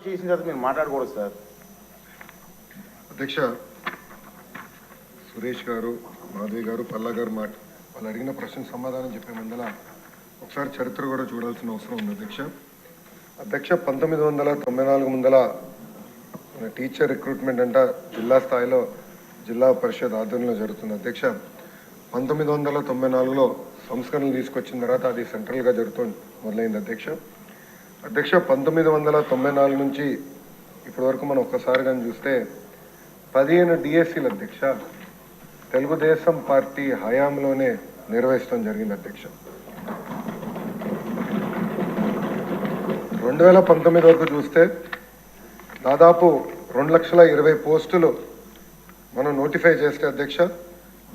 చేసిన తర్వాత మీరు మాట్లాడకూడదు సార్. అధ్యక్ష, సురేష్ గారు, మాధవి గారు, పల్లా గారు వాళ్ళు అడిగిన ప్రశ్నకు సమాధానం చెప్పే ముందల ఒకసారి చరిత్ర కూడా చూడాల్సిన అవసరం ఉంది. అధ్యక్ష 1994 ముందల టీచర్ రిక్రూట్మెంట్ అంట జిల్లా స్థాయిలో జిల్లా పరిషత్ ఆధ్వర్యంలో జరుగుతుంది. అధ్యక్ష 1994లో సంస్కరణలు తీసుకొచ్చిన తర్వాత అది సెంట్రల్గా జరుగుతూ మొదలైంది. అధ్యక్ష 1994 నుంచి ఇప్పటి వరకు మనం ఒక్కసారి కానీ చూస్తే 15 డిఎస్సీలు అధ్యక్ష తెలుగుదేశం పార్టీ హయాంలోనే నిర్వహించడం జరిగింది. అధ్యక్ష 2019 వరకు చూస్తే దాదాపు 2,20,000 పోస్టులు మనం నోటిఫై చేస్తే అధ్యక్ష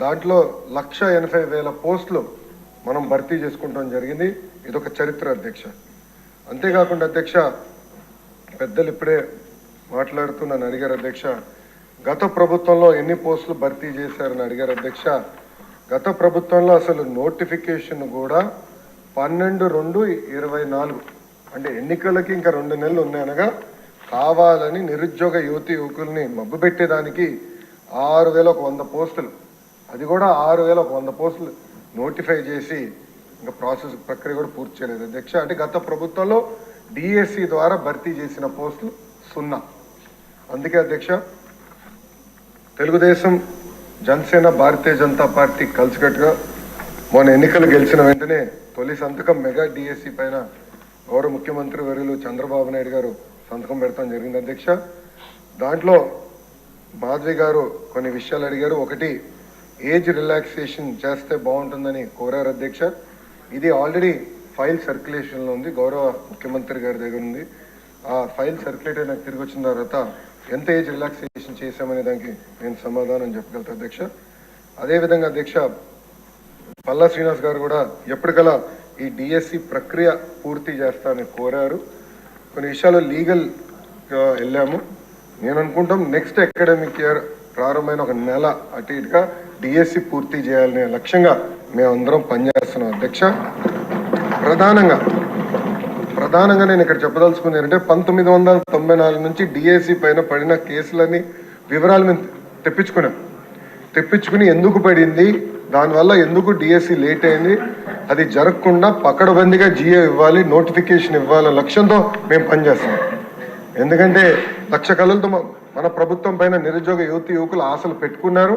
దాంట్లో 1,80,000 పోస్టులు మనం భర్తీ చేసుకుంటాం జరిగింది. ఇదొక చరిత్ర అధ్యక్ష. అంతేకాకుండా అధ్యక్ష పెద్దలు ఇప్పుడే మాట్లాడుతూ నన్ను అడిగారు అధ్యక్ష, గత ప్రభుత్వంలో ఎన్ని పోస్టులు భర్తీ చేశారని అడిగారు అధ్యక్ష. గత ప్రభుత్వంలో అసలు నోటిఫికేషన్ కూడా 12/2/24 అంటే ఎన్నికలకి ఇంకా 2 నెలలు ఉన్నాయనగా కావాలని నిరుద్యోగ యువకుల్ని మబ్బు పెట్టేదానికి 6,100 పోస్టులు, అది కూడా 6,100 పోస్టులు నోటిఫై చేసి ఇంకా ప్రాసెస్ ప్రక్రియ కూడా పూర్తి చేయలేదు అధ్యక్ష. అంటే గత ప్రభుత్వంలో డిఎస్సి ద్వారా భర్తీ చేసిన పోస్టులు 0. అందుకే అధ్యక్ష తెలుగుదేశం, జనసేన, భారతీయ జనతా పార్టీ కలిసికట్టుగా మొన్న ఎన్నికలు గెలిచిన వెంటనే తొలి సంతకం మెగా డిఎస్సి పైన గౌరవ ముఖ్యమంత్రి వర్యులు చంద్రబాబు నాయుడు గారు సంతకం పెడతాం జరిగింది అధ్యక్ష. దాంట్లో మాధవి గారు కొన్ని విషయాలు అడిగారు. ఒకటి, ఏజ్ రిలాక్సేషన్ చేస్తే బాగుంటుందని కోరారు అధ్యక్ష. ఇది ఆల్రెడీ ఫైల్ సర్క్యులేషన్లో ఉంది, గౌరవ ముఖ్యమంత్రి గారి దగ్గర ఉంది. ఆ ఫైల్ సర్క్యులేట్ అయినా తిరిగి వచ్చిన తర్వాత ఎంత ఏజ్ రిలాక్సేషన్ చేశామనే దానికి నేను సమాధానం చెప్పగలుగుతా అధ్యక్ష. అదేవిధంగా అధ్యక్ష పల్లా శ్రీనివాస్ గారు కూడా ఎప్పటికలా ఈ డిఎస్సి ప్రక్రియ పూర్తి చేస్తానని కోరారు. కొన్ని విషయాలు లీగల్గా వెళ్ళాము. నేను అనుకుంటాం నెక్స్ట్ అకాడమిక్ ఇయర్ ప్రారంభమైన 1 నెల అటు ఇటుగా డిఎస్సి పూర్తి చేయాలనే లక్ష్యంగా మేమందరం పనిచేస్తున్నాం అధ్యక్ష. ప్రధానంగా నేను ఇక్కడ చెప్పదలుచుకుంది ఏంటంటే 1994 నుంచి డిఎస్సి పైన పడిన కేసులని వివరాలు మేము తెప్పించుకుని ఎందుకు పడింది, దానివల్ల ఎందుకు డిఎస్సి లేట్ అయింది, అది జరగకుండా పకడ్బందీగా జియో ఇవ్వాలి, నోటిఫికేషన్ ఇవ్వాలనే లక్ష్యంతో మేము పనిచేస్తున్నాం. ఎందుకంటే 1,00,000 కళలతో మన ప్రభుత్వం పైన నిరుద్యోగ యువకులు ఆశలు పెట్టుకున్నారు.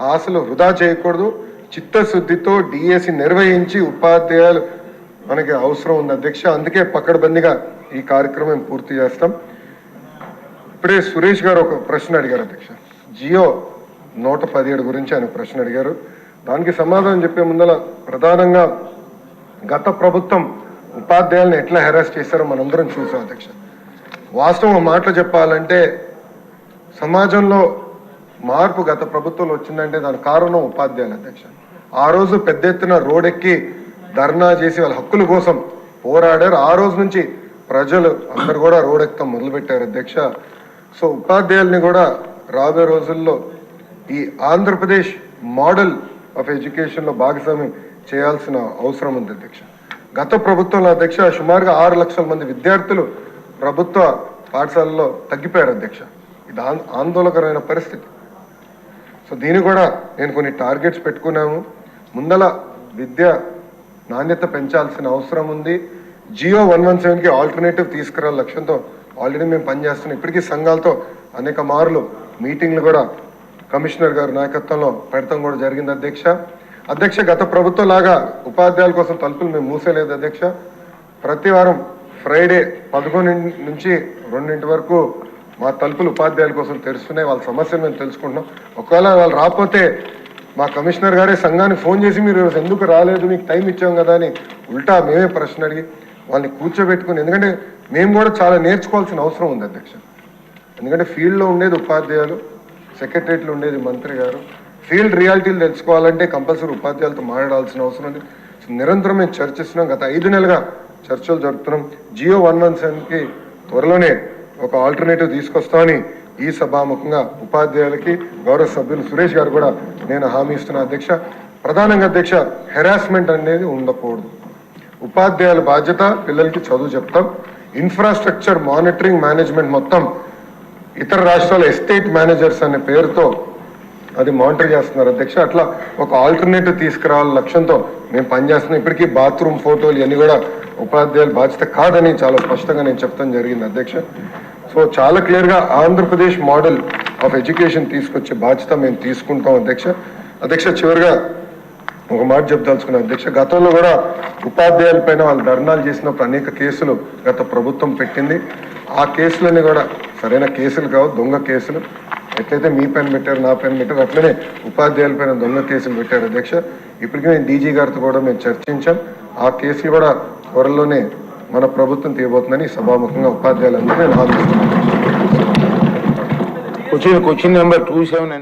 ఆ ఆశలు వృధా చేయకూడదు. చిత్తశుద్ధితో డిఎస్సి నిర్వహించి ఉపాధ్యాయులు మనకి అవసరం ఉంది అధ్యక్ష. అందుకే పకడ్బందీగా ఈ కార్యక్రమం పూర్తి చేస్తాం. ఇప్పుడే సురేష్ గారు ఒక ప్రశ్న అడిగారు అధ్యక్ష, జియో 117 గురించి ఆయన ప్రశ్న అడిగారు. దానికి సమాధానం చెప్పే ముందర ప్రధానంగా గత ప్రభుత్వం ఉపాధ్యాయులను ఎట్లా హెరాస్ చేశారో మనందరం చూసాం అధ్యక్ష. వాస్తవం మాటలు చెప్పాలంటే సమాజంలో మార్పు గత ప్రభుత్వంలో వచ్చిందంటే దానికి కారణం ఉపాధ్యాయులు అధ్యక్ష. ఆ రోజు పెద్ద ఎత్తున రోడ్డెక్కి ధర్నా చేసి వాళ్ళ హక్కుల కోసం పోరాడారు. ఆ రోజు నుంచి ప్రజలు అందరు కూడా రోడ్డెక్కడం మొదలుపెట్టారు అధ్యక్ష. సో ఉపాధ్యాయుల్ని కూడా రాబోయే రోజుల్లో ఈ ఆంధ్రప్రదేశ్ మోడల్ ఆఫ్ ఎడ్యుకేషన్లో భాగస్వామ్యం చేయాల్సిన అవసరం ఉంది అధ్యక్ష. గత ప్రభుత్వంలో అధ్యక్ష సుమారుగా 6 లక్షల మంది విద్యార్థులు ప్రభుత్వ పాఠశాలలో తగ్గిపోయారు అధ్యక్ష. ఇది ఆందోళనకరమైన పరిస్థితి. సో దీన్ని కూడా నేను కొన్ని టార్గెట్స్ పెట్టుకున్నాము. ముందల విద్య నాణ్యత పెంచాల్సిన అవసరం ఉంది. జియో 117కి ఆల్టర్నేటివ్ తీసుకురాల లక్ష్యంతో ఆల్రెడీ మేము పనిచేస్తున్నాం. ఇప్పటికీ సంఘాలతో అనేక మార్లు మీటింగ్లు కూడా కమిషనర్ గారి నాయకత్వంలో పెడతాం కూడా జరిగింది అధ్యక్ష. గత ప్రభుత్వం లాగా ఉపాధ్యాయుల కోసం తలుపులు మేము మూసేలేదు అధ్యక్ష. ప్రతి వారం ఫ్రైడే 11 నుంచి 2 వరకు మా తలుపులు ఉపాధ్యాయుల కోసం తెరుస్తున్నాయి. వాళ్ళ సమస్యలు మేము తెలుసుకుంటున్నాం. ఒకవేళ వాళ్ళు రాకపోతే మా కమిషనర్ గారే సంఘానికి ఫోన్ చేసి మీరు ఎందుకు రాలేదు, మీకు టైం ఇచ్చాం కదా అని ఉల్టా మేమే ప్రశ్న అడిగి వాళ్ళని కూర్చోబెట్టుకుని, ఎందుకంటే మేము కూడా చాలా నేర్చుకోవాల్సిన అవసరం ఉంది అధ్యక్ష. ఎందుకంటే ఫీల్డ్లో ఉండేది ఉపాధ్యాయులు, సెక్రటరియట్లో ఉండేది మంత్రి గారు. ఫీల్డ్ రియాలిటీలు తెలుసుకోవాలంటే కంపల్సరీ ఉపాధ్యాయులతో మాట్లాడాల్సిన అవసరం ఉంది. నిరంతరం మేము చర్చిస్తున్నాం. గత 5 నెలలుగా చర్చలు జరుపుతున్నాం. జియో 117కి త్వరలోనే ఒక ఆల్టర్నేటివ్ తీసుకొస్తామని ఈ సభాముఖంగా ఉపాధ్యాయులకి గౌరవ సభ్యులు సురేష్ గారు కూడా నేను హామీ ఇస్తున్నా అధ్యక్ష. ప్రధానంగా అధ్యక్ష హెరాస్మెంట్ అనేది ఉండకూడదు. ఉపాధ్యాయుల బాధ్యత పిల్లలకి చదువు చెప్తాం. ఇన్ఫ్రాస్ట్రక్చర్ మానిటరింగ్ మేనేజ్మెంట్ మొత్తం ఇతర రాష్ట్రాల ఎస్టేట్ మేనేజర్స్ అనే పేరుతో అది మానిటర్ చేస్తున్నారు అధ్యక్ష. అట్లా ఒక ఆల్టర్నేటివ్ తీసుకురావాల లక్ష్యంతో మేము పనిచేస్తున్నాం. ఇప్పటికీ బాత్రూమ్ ఫోటోలు ఇవన్నీ కూడా ఉపాధ్యాయుల బాధ్యత కాదని చాలా స్పష్టంగా నేను చెప్తాను జరిగింది అధ్యక్ష. సో చాలా క్లియర్గా ఆంధ్రప్రదేశ్ మోడల్ ఆఫ్ ఎడ్యుకేషన్ తీసుకొచ్చే బాధ్యత మేము తీసుకుంటాం అధ్యక్ష. అధ్యక్ష చివరిగా ఒక మాట చెప్దాల్చుకున్నాను అధ్యక్ష. గతంలో కూడా ఉపాధ్యాయుల పైన వాళ్ళు ధర్నాలు చేసినప్పుడు అనేక కేసులు గత ప్రభుత్వం పెట్టింది. ఆ కేసులన్నీ కూడా సరైన కేసులు కావు, దొంగ కేసులు. ఎట్లయితే మీ పైన పెట్టారు, నా పైన పెట్టారు, అట్లనే ఉపాధ్యాయుల పైన దొంగ కేసులు పెట్టారు అధ్యక్ష. ఇప్పటికీ నేను డీజీ గారితో కూడా మేము చర్చించాం. ఆ కేసులు కూడా త్వరలోనే మన ప్రభుత్వం తీయబోతుందని సభాముఖంగా ఉపాధ్యాయులందరూ నేను ఆలోచిస్తున్నాను. క్వశ్చన్ నెంబర్ 27 అండి.